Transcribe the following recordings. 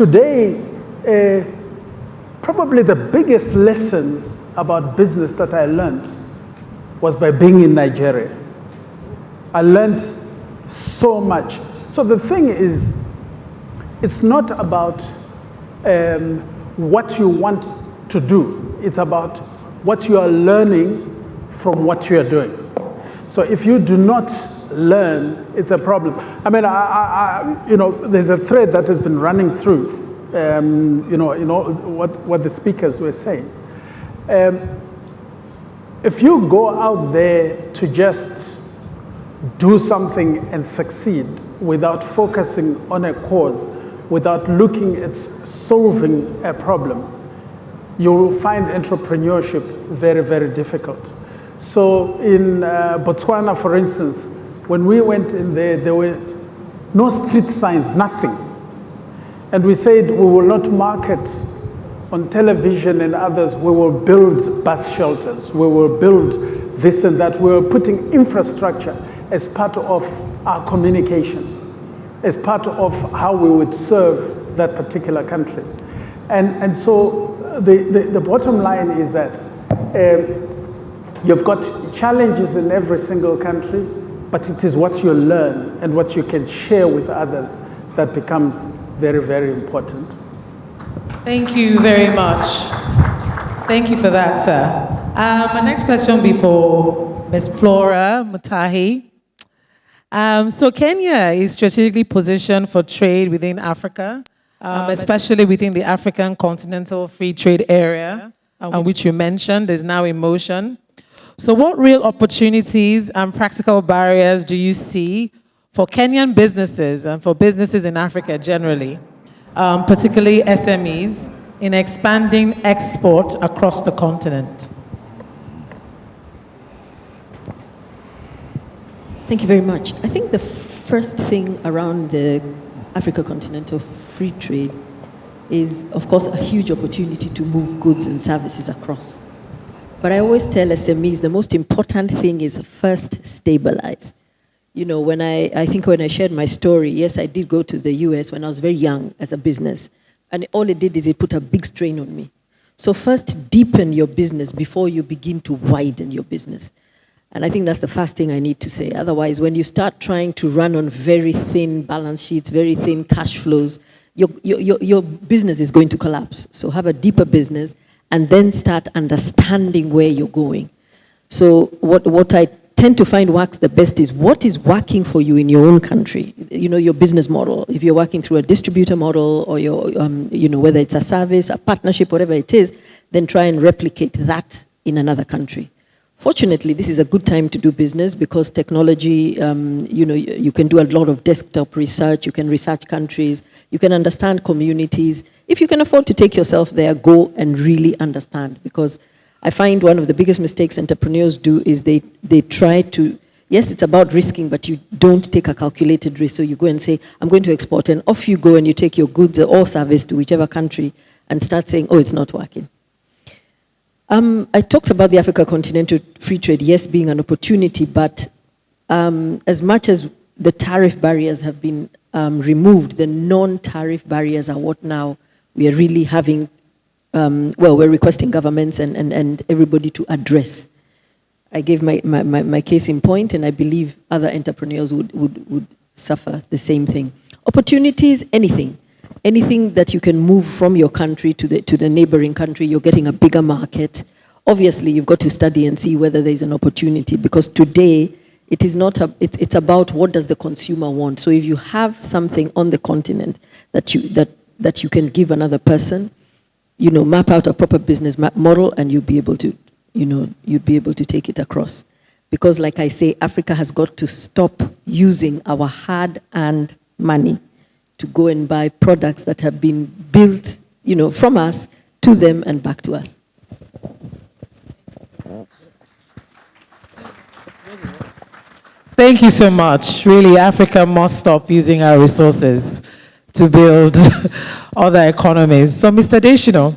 Today, probably the biggest lessons about business that I learned was by being in Nigeria. I learned so much. So the thing is, it's not about what you want to do. It's about what you are learning from what you are doing. So if you do not learn, it's a problem. I mean, there's a thread that has been running through, what the speakers were saying. If you go out there to just do something and succeed without focusing on a cause, without looking at solving a problem, you will find entrepreneurship very, very difficult. So in Botswana, for instance, when we went in there were no street signs, nothing. And we said we will not market on television and others, we will build bus shelters, we will build this and that. We were putting infrastructure as part of our communication, as part of how we would serve that particular country. And so the bottom line is that you've got challenges in every single country, but it is what you learn and what you can share with others that becomes very, very important. Thank you very much. Thank you for that, sir. My next question will be for Ms. Flora Mutahi. So Kenya is strategically positioned for trade within Africa, especially within the African Continental Free Trade Area, which you mentioned is now in motion. So what real opportunities and practical barriers do you see for Kenyan businesses and for businesses in Africa generally, particularly SMEs, in expanding export across the continent? Thank you very much. I think the first thing around the Africa Continental Free Trade is, of course, a huge opportunity to move goods and services across. But I always tell SMEs the most important thing is first stabilize. You know, when I think when I shared my story, yes, I did go to the US when I was very young as a business. And all it did is it put a big strain on me. So first deepen your business before you begin to widen your business. And I think that's the first thing I need to say. Otherwise, when you start trying to run on very thin balance sheets, very thin cash flows, your business is going to collapse. So have a deeper business and then start understanding where you're going. So what I tend to find works the best is what is working for you in your own country. You know, your business model. If you're working through a distributor model or your, whether it's a service, a partnership, whatever it is, then try and replicate that in another country. Fortunately, this is a good time to do business because technology, you can do a lot of desktop research, you can research countries, you can understand communities. If you can afford to take yourself there, go and really understand. Because I find one of the biggest mistakes entrepreneurs do is they try to, yes, it's about risking, but you don't take a calculated risk. So you go and say, I'm going to export, and off you go and you take your goods or service to whichever country and start saying, oh, it's not working. I talked about the Africa Continental Free Trade, yes, being an opportunity, but as much as the tariff barriers have been removed, the non-tariff barriers are what now we are really having, we're requesting governments and everybody to address. I gave my case in point, and I believe other entrepreneurs would suffer the same thing. Opportunities, anything. Anything that you can move from your country to the neighboring country, you're getting a bigger market. Obviously, you've got to study and see whether there's an opportunity, because today, it is not it's about what does the consumer want. So if you have something on the continent that you can give another person, map out a proper business model, and you'll be able to, you'd be able to take it across. Because like I say, Africa has got to stop using our hard-earned money to go and buy products that have been built, from us to them and back to us. Thank you so much. Really, Africa must stop using our resources to build other economies. So, Mr. Adeshino,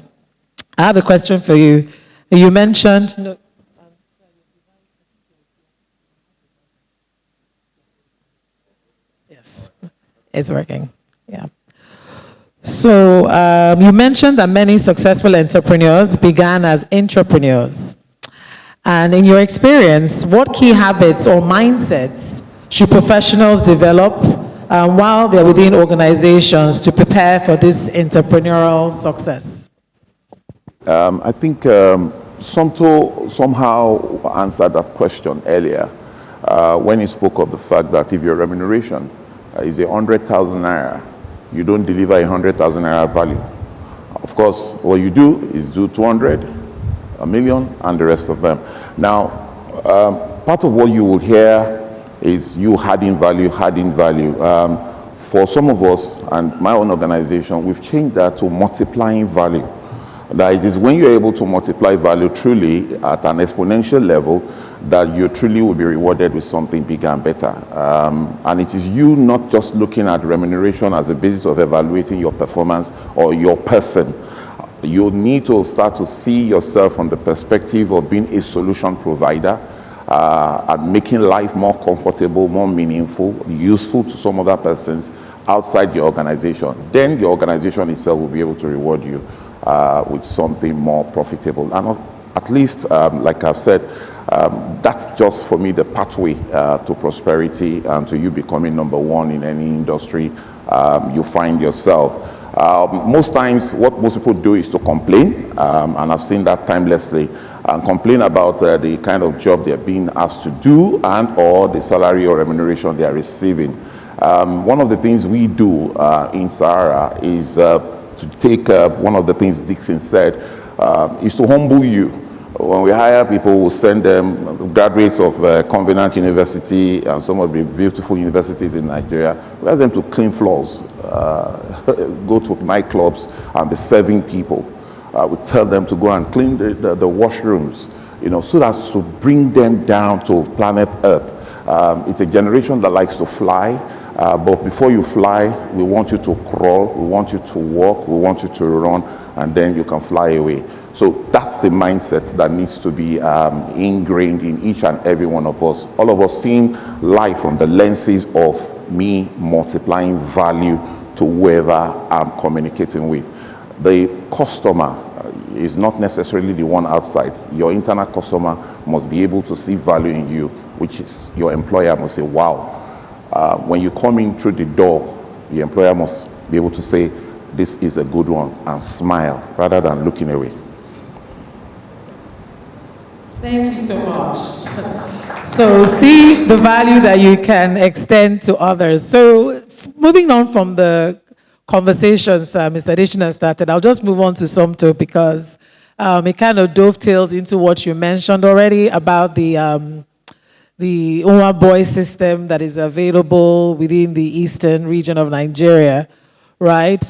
I have a question for you. You mentioned... No, yes, it's working. Yeah. So you mentioned that many successful entrepreneurs began as intrapreneurs. And in your experience, what key habits or mindsets should professionals develop while they're within organizations to prepare for this entrepreneurial success? I think Somto somehow answered that question earlier when he spoke of the fact that if your remuneration is 100,000 naira, you don't deliver 100,000 naira value. Of course, what you do is do 200, a million, and the rest of them. Now, part of what you will hear is you adding value. For some of us, and my own organization, we've changed that to multiplying value. That it is when you're able to multiply value truly at an exponential level that you truly will be rewarded with something bigger and better. And it is you not just looking at remuneration as a basis of evaluating your performance or your person. You need to start to see yourself from the perspective of being a solution provider and making life more comfortable, more meaningful, useful to some other persons outside your organization. Then your organization itself will be able to reward you with something more profitable. And at least, like I've said, that's just for me the pathway to prosperity and to you becoming number one in any industry you find yourself. Most times what most people do is to complain, and I've seen that timelessly, and complain about the kind of job they're being asked to do and or the salary or remuneration they are receiving. One of the things we do in 𝐓𝐼R is to take one of the things Dixon said, is to humble you. When we hire people, we'll send them graduates of Convened University and some of the beautiful universities in Nigeria. We ask them to clean floors, go to nightclubs and be serving people. We tell them to go and clean the washrooms, you know, so that's to bring them down to planet Earth. It's a generation that likes to fly, but before you fly, we want you to crawl, we want you to walk, we want you to run, and then you can fly away. So that's the mindset that needs to be ingrained in each and every one of us. All of us seeing life from the lenses of me multiplying value to whoever I'm communicating with. The customer is not necessarily the one outside. Your internal customer must be able to see value in you, which is your employer must say, wow. When you come in through the door, the employer must be able to say, this is a good one, and smile rather than looking away. Thank you so much. So see the value that you can extend to others. So moving on from the conversations Mr. Additional started, I'll just move on to Somto because it kind of dovetails into what you mentioned already about the 𝐴𝐴 system that is available within the eastern region of Nigeria, right?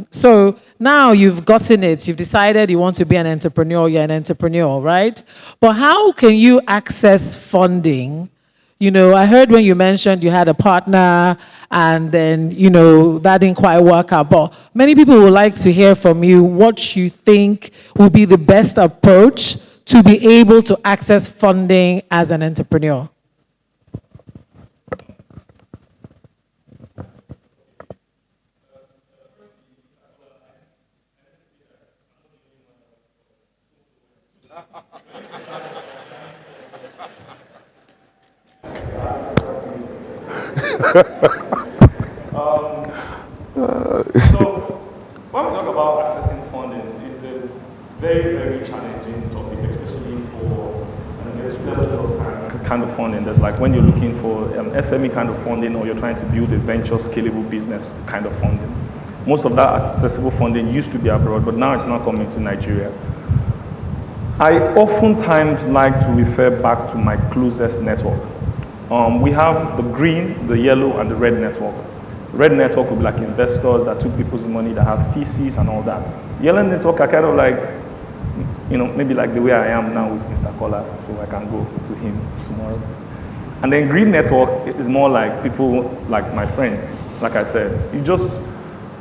So now you've gotten it, you've decided you want to be an entrepreneur, you're an entrepreneur, right? But how can you access funding? You know, I heard when you mentioned you had a partner and then, you know, that didn't quite work out. But many people would like to hear from you what you think would be the best approach to be able to access funding as an entrepreneur. So, when we talk about accessing funding, it's a very, very challenging topic, especially for there's levels of kind of funding. There's like when you're looking for SME kind of funding or you're trying to build a venture scalable business kind of funding. Most of that accessible funding used to be abroad, but now it's not coming to Nigeria. I oftentimes like to refer back to my closest network. We have the green, the yellow, and the red network. Red network would be like investors that took people's money, that have theses and all that. Yellow network are kind of like, you know, maybe like the way I am now with Mr. Kola, so I can go to him tomorrow. And then green network is more like people like my friends. Like I said, you just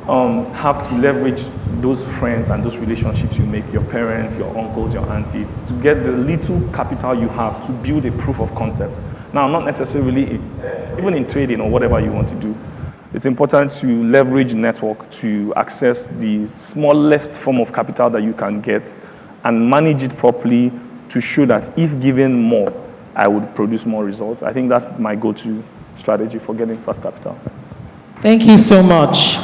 have to leverage those friends and those relationships you make, your parents, your uncles, your aunties, to get the little capital you have to build a proof of concept. Now, not necessarily, even in trading or whatever you want to do, it's important to leverage network to access the smallest form of capital that you can get and manage it properly to show that if given more, I would produce more results. I think that's my go-to strategy for getting fast capital. Thank you so much.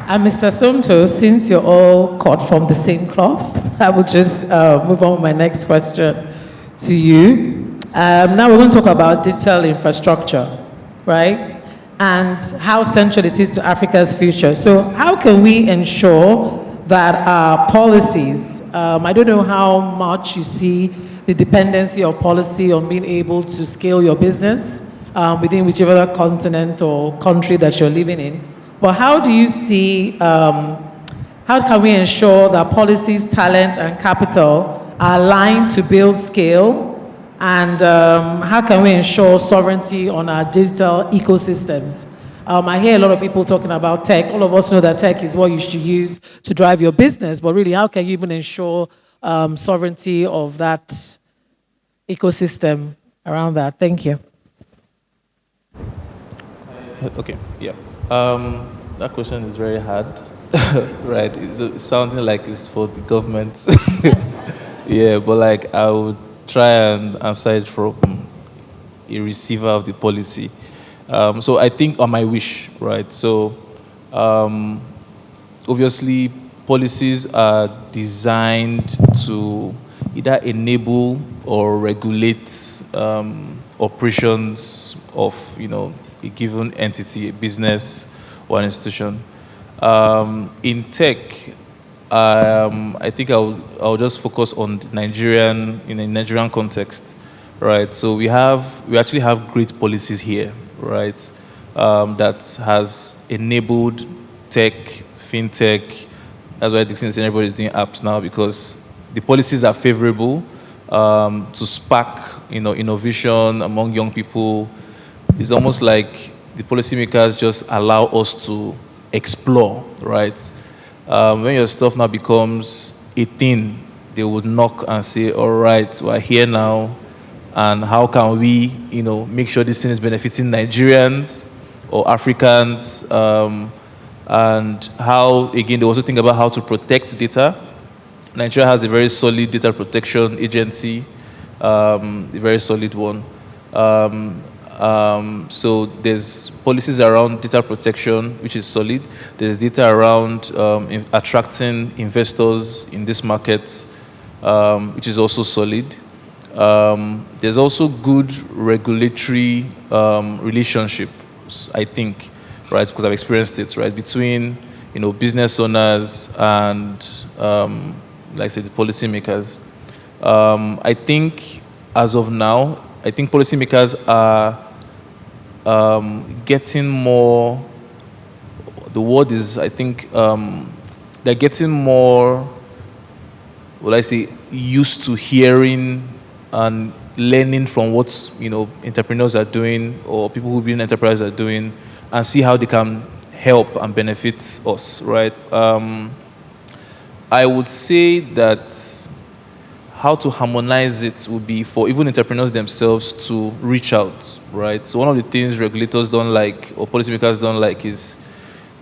And Mr. Somto, since you're all cut from the same cloth, I will just move on with my next question to you. Now we're going to talk about digital infrastructure, right? And how central it is to Africa's future. So how can we ensure that our policies, I don't know how much you see the dependency of policy on being able to scale your business within whichever continent or country that you're living in. But how do you see, how can we ensure that policies, talent, and capital are aligned to build scale? And how can we ensure sovereignty on our digital ecosystems? I hear a lot of people talking about tech. All of us know that tech is what you should use to drive your business. But really, how can you even ensure sovereignty of that ecosystem around that? Thank you. Okay, yeah. That question is very hard, right? It's sounding like it's for the government. Yeah, but like I would try and answer it from a receiver of the policy. So I think on my wish, right? So obviously policies are designed to either enable or regulate operations of, a given entity, a business or an institution. In tech, I think I'll just focus on in a Nigerian context, right? So we actually have great policies here, right? That has enabled tech, fintech. That's why Dixon said everybody's doing apps now, because the policies are favorable to spark, innovation among young people. It's almost like the policymakers just allow us to explore, right? When your stuff now becomes a thing, they would knock and say, all right, we're here now, and how can we, make sure this thing is benefiting Nigerians or Africans, and how, again, they also think about how to protect data. Nigeria has a very solid data protection agency, a very solid one. So there's policies around data protection, which is solid. There's data around attracting investors in this market, which is also solid. There's also good regulatory relationships, I think, right? Because I've experienced it, right? Between, business owners and, like I said, the policymakers. I think as of now, I think policymakers are getting more, the word is, I think, they're getting more, used to hearing and learning from what, entrepreneurs are doing or people who build enterprises are doing, and see how they can help and benefit us, right? I would say that how to harmonize it would be for even entrepreneurs themselves to reach out, right? So one of the things regulators don't like or policymakers don't like is,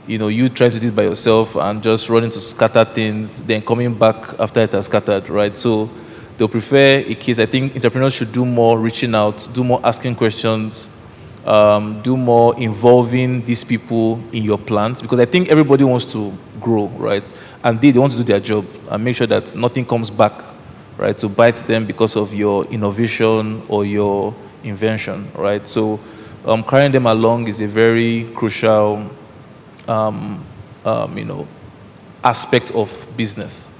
you try to do it by yourself and just running to scatter things, then coming back after it has scattered, right? So they'll prefer a case. I think entrepreneurs should do more reaching out, do more asking questions, do more involving these people in your plans, because I think everybody wants to grow, right? And they want to do their job and make sure that nothing comes back, right, to bite them because of your innovation or your invention, right? So carrying them along is a very crucial, aspect of business.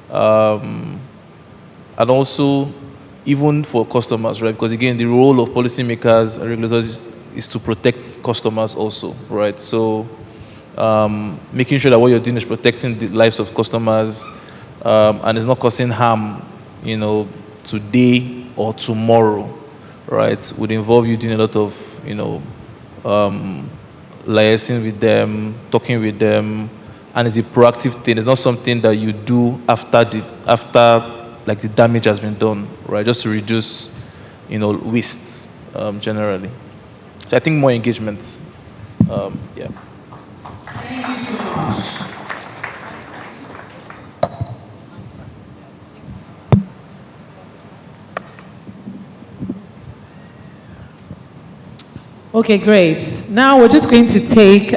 And also, even for customers, right? Because again, the role of policymakers and regulators is to protect customers also, right? So making sure that what you're doing is protecting the lives of customers and it's not causing harm, today or tomorrow, right? Would involve you doing a lot of, liaising with them, talking with them, and it's a proactive thing. It's not something that you do after the damage has been done, right? Just to reduce, waste generally. So I think more engagement Yeah. Thank you so much. Okay, great. Now we're just going to take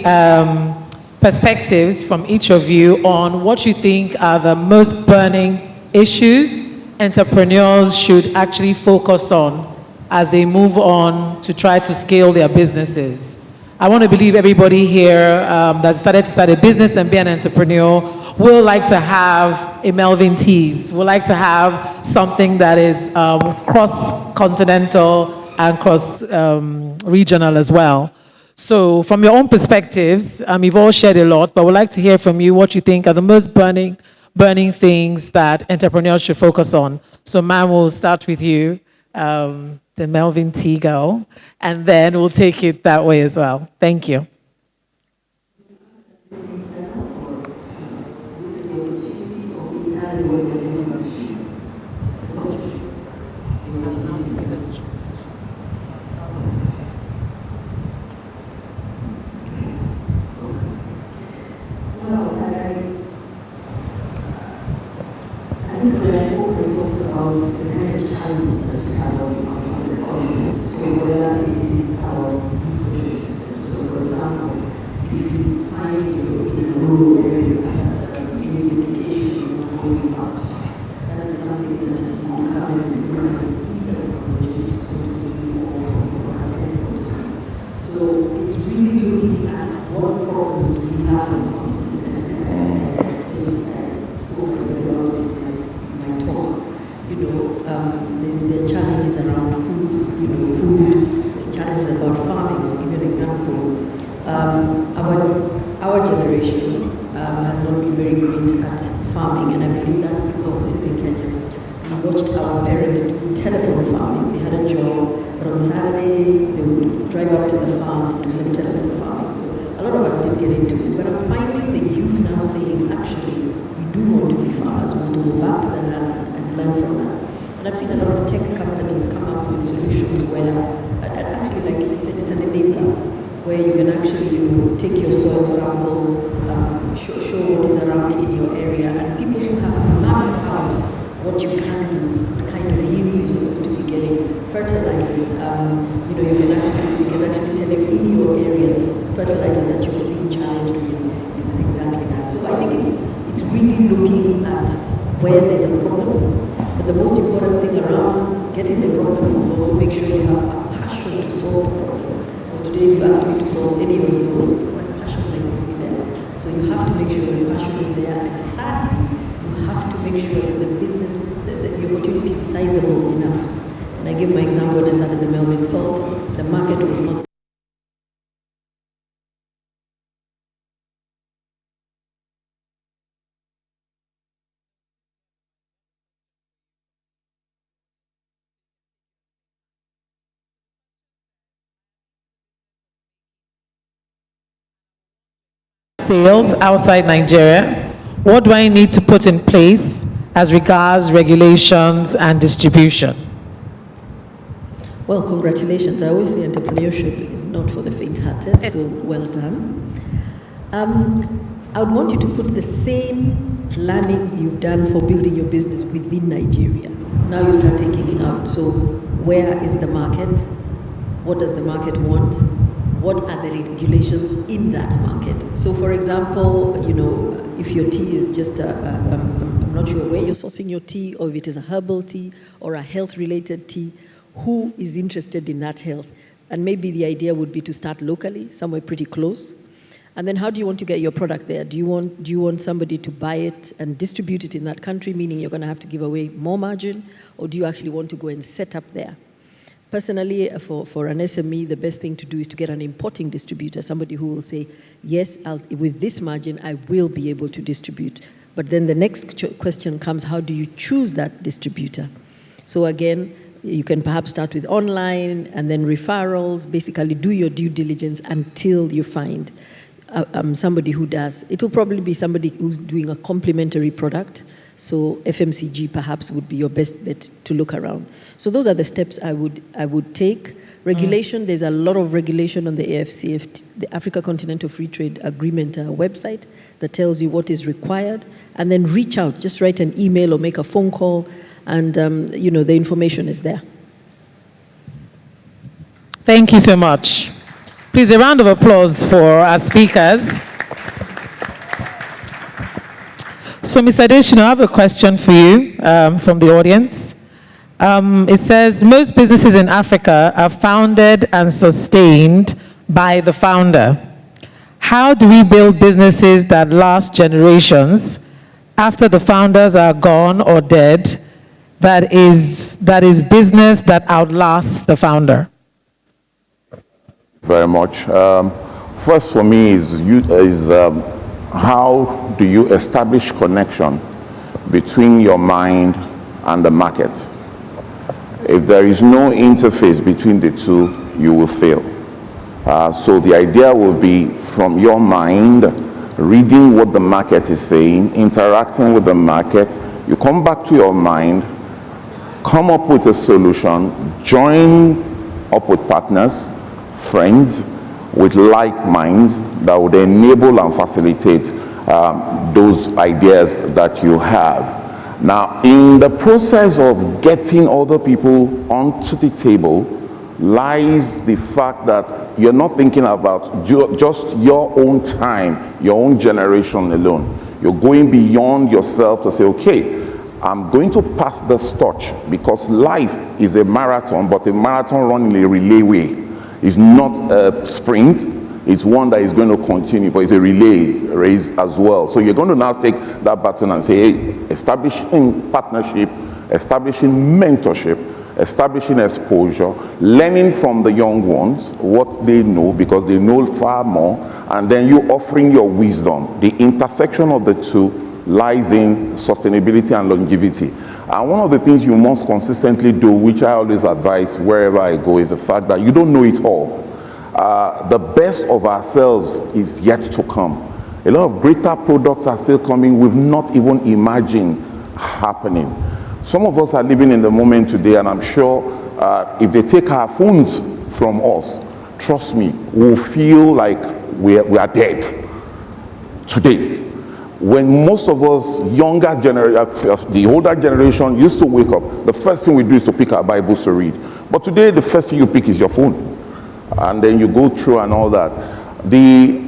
perspectives from each of you on what you think are the most burning issues entrepreneurs should actually focus on as they move on to try to scale their businesses. I want to believe everybody here that decided to start a business and be an entrepreneur will like to have a Melvin Tees, will like to have something that is cross-continental and cross-regional as well. So from your own perspectives, you've all shared a lot, but we'd like to hear from you what you think are the most burning things that entrepreneurs should focus on. So ma'am, we'll start with you, the Melvin T girl, and then we'll take it that way as well. Thank you. Sales outside Nigeria, what do I need to put in place as regards regulations and distribution? Well, congratulations. I always say entrepreneurship is not for the faint-hearted, so well done. I would want you to put the same plannings you've done for building your business within Nigeria. Now you start taking it out. So where is the market? What does the market want? What are the regulations in that market? So for example, you know, if your tea is just I'm not sure where you're sourcing your tea, or if it is a herbal tea or a health-related tea, who is interested in that health? And maybe the idea would be to start locally, somewhere pretty close. And then how do you want to get your product there? Do you want somebody to buy it and distribute it in that country, meaning you're going to have to give away more margin, or do you actually want to go and set up there? Personally, for an SME, the best thing to do is to get an importing distributor, somebody who will say, yes, with this margin, I will be able to distribute. But then the next question comes, how do you choose that distributor? So again, you can perhaps start with online and then referrals, basically do your due diligence until you find somebody who does. It will probably be somebody who's doing a complementary product. So FMCG perhaps would be your best bet to look around. So those are the steps I would take. Regulation, there's a lot of regulation on the 𝐓𝐶FT, the Africa Continental Free Trade Agreement website that tells you what is required, and then reach out, just write an email or make a phone call, and the information is there. Thank you so much. Please, a round of applause for our speakers. So, Ms. Adesina, I have a question for you from the audience. It says, most businesses in Africa are founded and sustained by the founder. How do we build businesses that last generations after the founders are gone or dead, that is business that outlasts the founder? Very much. First for me is how do you establish connection between your mind and the market? If there is no interface between the two, you will fail. So the idea will be from your mind, reading what the market is saying, interacting with the market. You come back to your mind, come up with a solution, join up with partners, friends, with like minds that would enable and facilitate those ideas that you have. Now, in the process of getting other people onto the table lies the fact that you're not thinking about just your own time, your own generation alone. You're going beyond yourself to say, okay, I'm going to pass this torch, because life is a marathon, but a marathon run in a relay way. It's not a sprint, it's one that is going to continue, but it's a relay race as well. So you're going to now take that baton and say, hey, establishing partnership, establishing mentorship, establishing exposure, learning from the young ones what they know, because they know far more, and then you offering your wisdom. The intersection of the two lies in sustainability and longevity. And one of the things you must consistently do, which I always advise wherever I go, is the fact that you don't know it all. The best of ourselves is yet to come. A lot of greater products are still coming we've not even imagined happening. Some of us are living in the moment today, and I'm sure if they take our phones from us, trust me, we'll feel like we are dead today. When most of us, the older generation used to wake up, the first thing we do is to pick our Bibles to read. But today, the first thing you pick is your phone. And then you go through and all that. The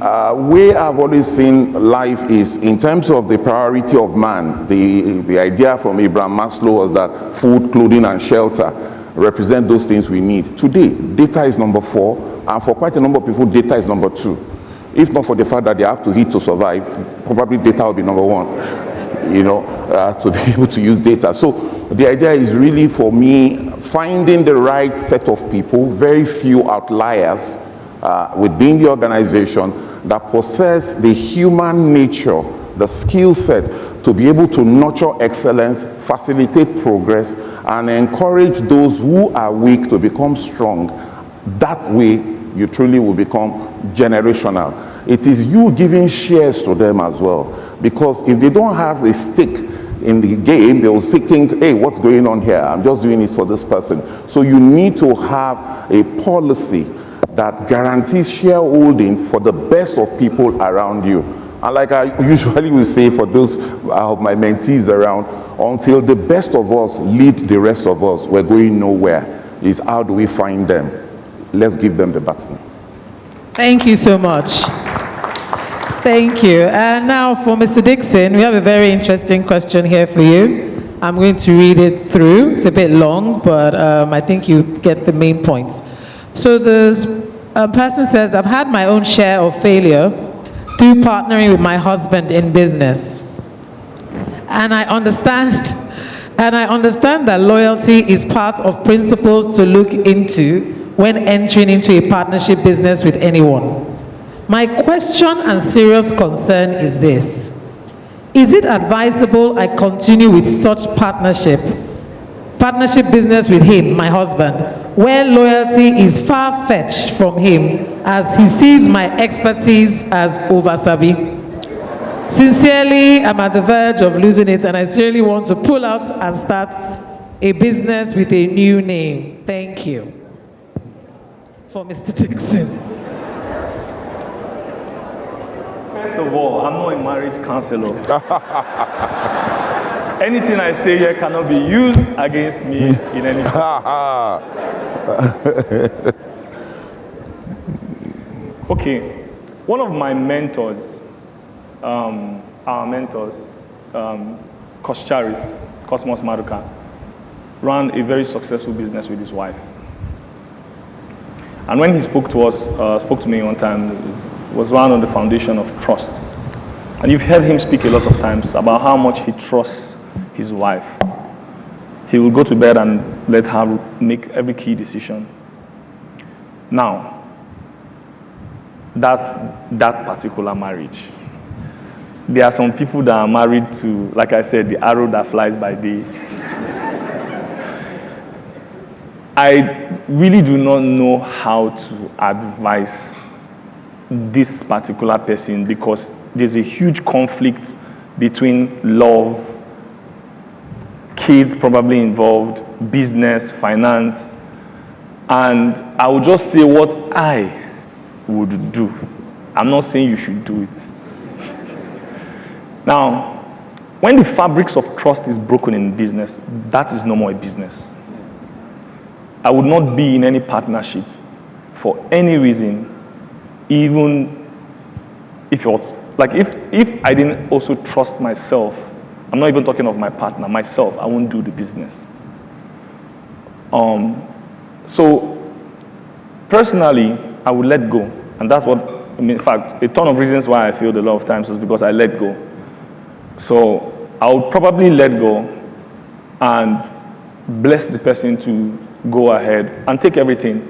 way I've always seen life is in terms of the priority of man. The idea from Abraham Maslow was that food, clothing, and shelter represent those things we need. Today, data is number 4, and for quite a number of people, data is number 2. If not for the fact that they have to eat to survive, probably data will be number 1, to be able to use data. So the idea is really, for me, finding the right set of people, very few outliers within the organization that possess the human nature, the skill set to be able to nurture excellence, facilitate progress, and encourage those who are weak to become strong. That way, you truly will become generational. It is you giving shares to them as well, because if they don't have a stake in the game, they will think, hey, what's going on here? I'm just doing it for this person. So you need to have a policy that guarantees shareholding for the best of people around you. And like I usually will say for those of my mentees around, until the best of us lead the rest of us, we're going nowhere. Is how do we find them? Let's give them the baton. Thank you so much. Thank you. And now for Mr. Dixon, we have a very interesting question here for you. I'm going to read it through. It's a bit long, but I think you get the main points. So the person says, I've had my own share of failure through partnering with my husband in business. And I understand that loyalty is part of principles to look into when entering into a partnership business with anyone. My question and serious concern is this. Is it advisable I continue with such partnership business with him, my husband, where loyalty is far-fetched from him as he sees my expertise as over-savvy? Sincerely, I'm at the verge of losing it, and I sincerely want to pull out and start a business with a new name. Thank you. for Mr. Dixon? First of all, I'm not a marriage counselor. Anything I say here cannot be used against me in any way. Okay, one of my mentors, our mentors, Cosmos Maduka, ran a very successful business with his wife. And when he spoke to me one time, it was run on the foundation of trust. And you've heard him speak a lot of times about how much he trusts his wife. He will go to bed and let her make every key decision. Now, that's that particular marriage. There are some people that are married to, like I said, the arrow that flies by day. I really do not know how to advise this particular person because there's a huge conflict between love, kids probably involved, business, finance, and I will just say what I would do. I'm not saying you should do it. Now, when the fabrics of trust is broken in business, that is no more a business. I would not be in any partnership for any reason, even if it was, like if I didn't also trust myself, I'm not even talking of my partner, myself, I won't do the business. So personally, I would let go. And that's what, in fact, a ton of reasons why I failed a lot of times is because I let go. So I would probably let go and bless the person to go ahead and take everything.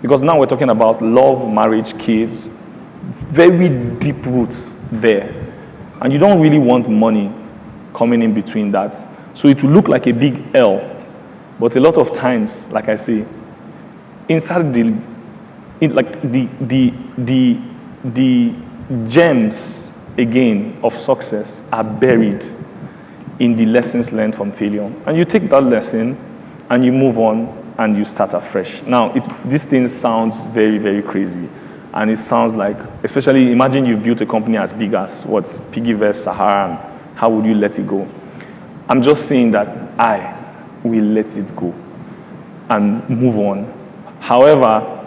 Because now we're talking about love, marriage, kids, very deep roots there. And you don't really want money coming in between that. So it will look like a big L. But a lot of times, like I say, inside the gems, again, of success are buried in the lessons learned from failure. And you take that lesson and you move on and you start afresh. Now, this thing sounds very, very crazy. And it sounds like, especially imagine you built a company as big as what's Piggy vs. Sahara, and how would you let it go? I'm just saying that I will let it go and move on. However,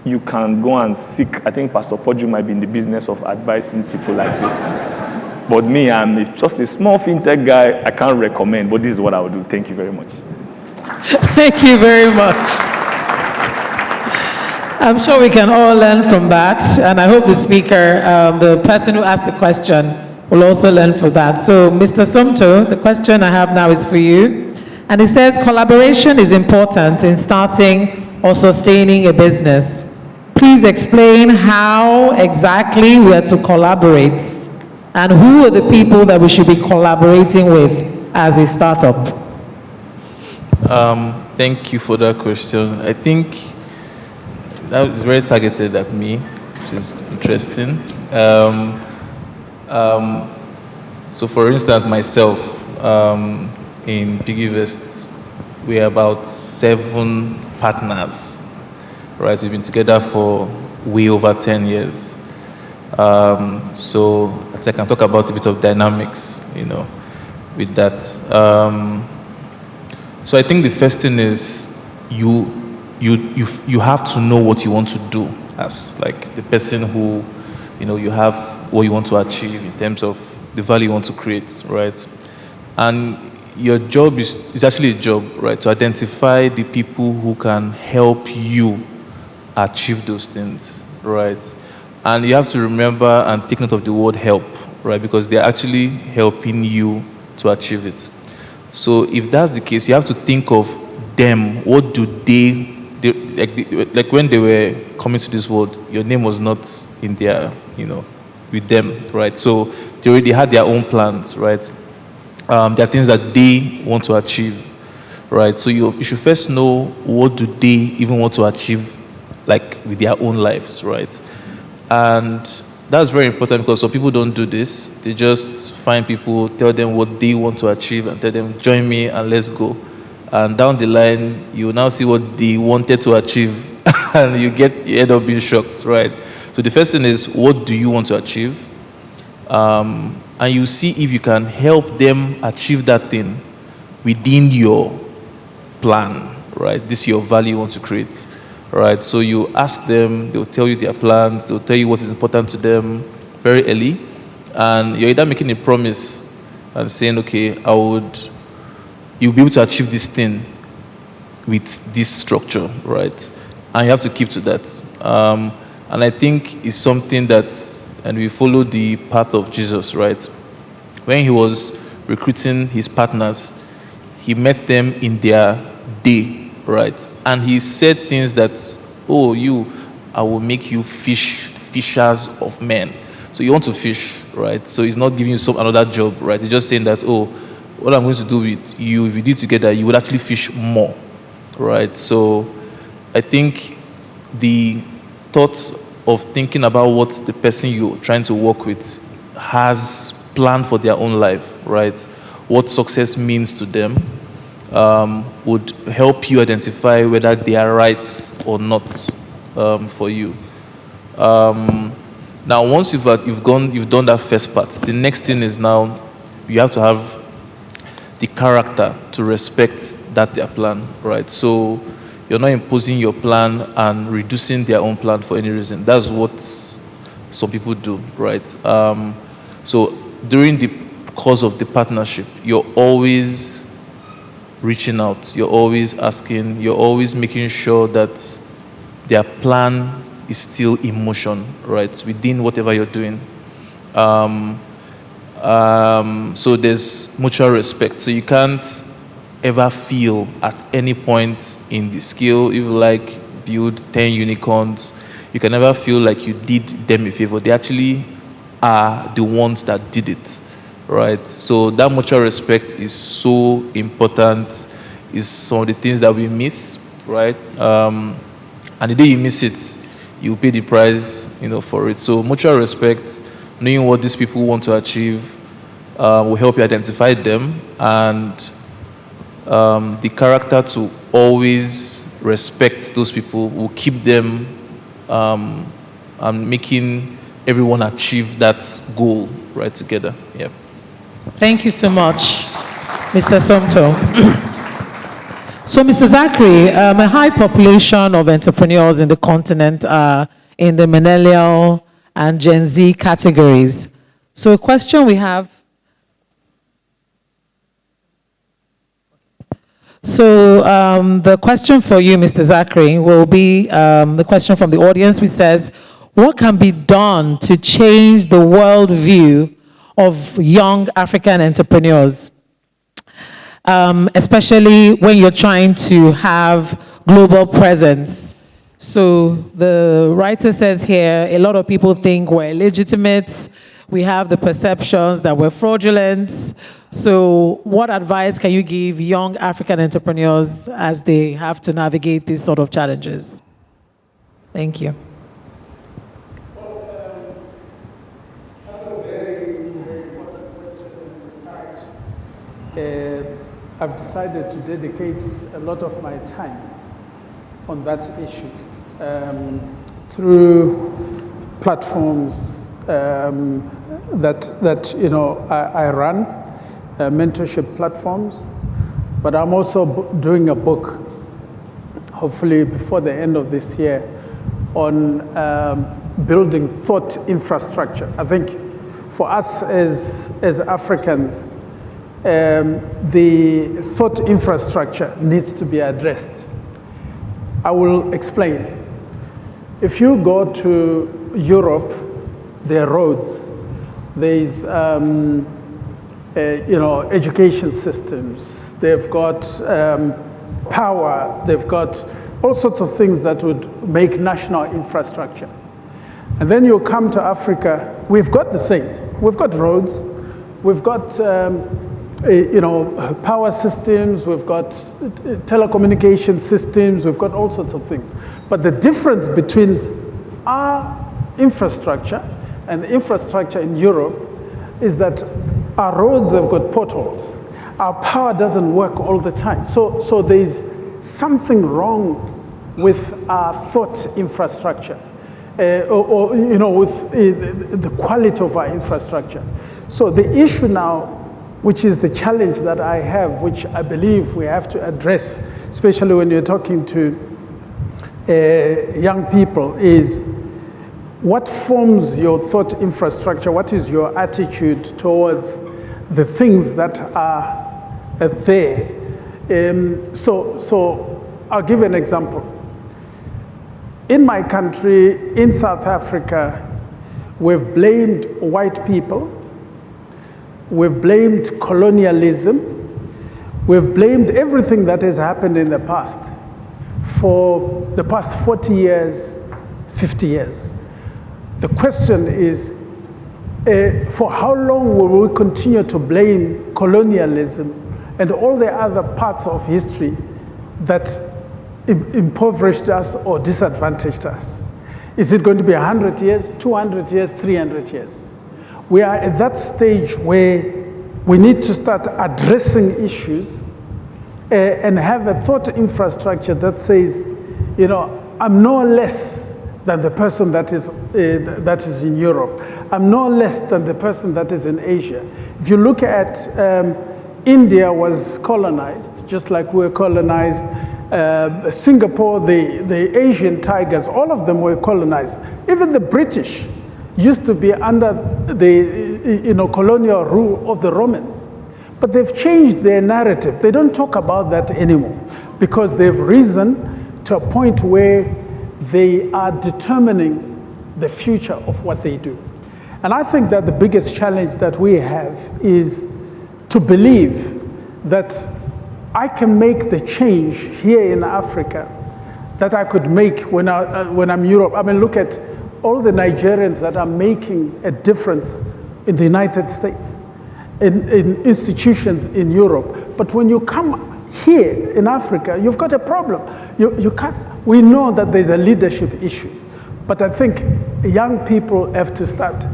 you can go and seek, I think Pastor Poju might be in the business of advising people like this. But me, I'm just a small fintech guy, I can't recommend, but this is what I would do. Thank you very much. Thank you very much. I'm sure we can all learn from that, and I hope the speaker, the person who asked the question, will also learn from that. So, Mr. Somto, the question I have now is for you, and it says, collaboration is important in starting or sustaining a business. Please explain how exactly we are to collaborate, and who are the people that we should be collaborating with as a startup? Thank you for that question. I think that was very targeted at me, which is interesting. So for instance, myself, in Piggy Vest, we are about 7 partners, right? We've been together for way over 10 years. So I can talk about a bit of dynamics, with that. So I think the first thing is you have to know what you want to do as like the person who, you have what you want to achieve in terms of the value you want to create, right? And your job is actually a job, right? To identify the people who can help you achieve those things, right? And you have to remember and take note of the word help, right? Because they're actually helping you to achieve it. So if that's the case, you have to think of them. What do they like when they were coming to this world, your name was not in their, with them, right? So they already had their own plans, right? There are things that they want to achieve, right? So you should first know what do they even want to achieve, like with their own lives, right? And that's very important because some people don't do this. They just find people, tell them what they want to achieve and tell them, join me and let's go. And down the line, you now see what they wanted to achieve and you end up being shocked, right? So the first thing is, what do you want to achieve? And you see if you can help them achieve that thing within your plan, right? This is your value you want to create, right? So you ask them, they'll tell you their plans, they'll tell you what is important to them very early, and you're either making a promise and saying, okay, you'll be able to achieve this thing with this structure, right? And you have to keep to that. And I think it's something that, and we follow the path of Jesus, right? When he was recruiting his partners, he met them in their day, right? And he said things that, I will make you fishers of men. So you want to fish, right? So he's not giving you another job, right? He's just saying that, what I'm going to do with you, if we do together, you will actually fish more, right? So I think the thought of thinking about what the person you're trying to work with has planned for their own life, right? What success means to them would help you identify whether they are right or not for you. Now, once you've done that first part, the next thing is now you have to have the character to respect their plan, right? So you're not imposing your plan and reducing their own plan for any reason. That's what some people do, right? So during the course of the partnership, you're always reaching out, you're always asking, you're always making sure that their plan is still in motion, right? Within whatever you're doing. So there's mutual respect. So you can't ever feel at any point in the skill, if you like build 10 unicorns, you can never feel like you did them a favor. They actually are the ones that did it, right? So that mutual respect is so important. It's some of the things that we miss, right? And the day you miss it, you pay the price, for it. So mutual respect, knowing what these people want to achieve, will help you identify them, and the character to always respect those people will keep them and making everyone achieve that goal right together. Yeah. Thank you so much, Mr. Somto. So, Mr. Zachary, a high population of entrepreneurs in the continent are in the millennial and Gen Z categories. So a question we have. So the question for you, Mr. Zachary, will be the question from the audience, which says, what can be done to change the worldview of young African entrepreneurs, especially when you're trying to have global presence? So the writer says here, a lot of people think we're illegitimate. We have the perceptions that we're fraudulent. So what advice can you give young African entrepreneurs as they have to navigate these sort of challenges? Thank you. I've decided to dedicate a lot of my time on that issue through platforms that I run, mentorship platforms, but I'm also doing a book, hopefully before the end of this year, on building thought infrastructure. I think for us as Africans, the thought infrastructure needs to be addressed. I will explain. If you go to Europe, there are roads, there's education systems, they've got power, they've got all sorts of things that would make national infrastructure. And then you come to Africa, we've got the same. We've got roads, we've got power systems, we've got telecommunication systems, we've got all sorts of things. But the difference between our infrastructure and the infrastructure in Europe is that our roads have got potholes. Our power doesn't work all the time. So there's something wrong with our thought infrastructure, or with the quality of our infrastructure. So the issue now, which is the challenge that I have, which I believe we have to address, especially when you're talking to young people, is what forms your thought infrastructure? What is your attitude towards the things that are there? So I'll give an example. In my country, in South Africa, we've blamed white people, we've blamed colonialism, we've blamed everything that has happened in the past for the past 40 years, 50 years. The question is, for how long will we continue to blame colonialism and all the other parts of history that impoverished us or disadvantaged us? Is it going to be 100 years, 200 years, 300 years? We are at that stage where we need to start addressing issues and have a thought infrastructure that says, I'm no less than the person that is in Europe. I'm no less than the person that is in Asia. If you look at India was colonized, just like we were colonized. Singapore, the Asian tigers, all of them were colonized. Even the British used to be under the colonial rule of the Romans. But they've changed their narrative. They don't talk about that anymore because they've risen to a point where they are determining the future of what they do. And I think that the biggest challenge that we have is to believe that I can make the change here in Africa that I could make when I'm in Europe. I mean, look at all the Nigerians that are making a difference in the United States, in institutions in Europe. But when you come here in Africa, you've got a problem. You can't. We know that there's a leadership issue, but I think young people have to start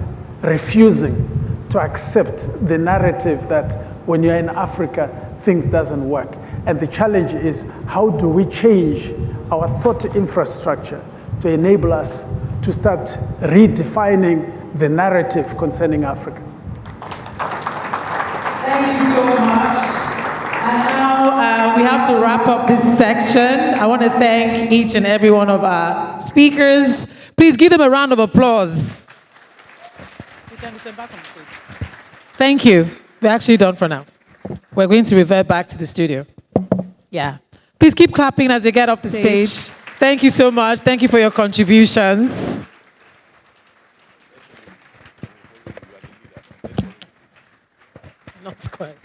refusing to accept the narrative that when you're in Africa, things doesn't work. And the challenge is, how do we change our thought infrastructure to enable us to start redefining the narrative concerning Africa? Thank you so much. And now we have to wrap up this section. I want to thank each and every one of our speakers. Please give them a round of applause. You can send back on the stage. Thank you. We're actually done for now. We're going to revert back to the studio. Yeah. Please keep clapping as they get off the stage. Thank you so much. Thank you for your contributions. Not quite.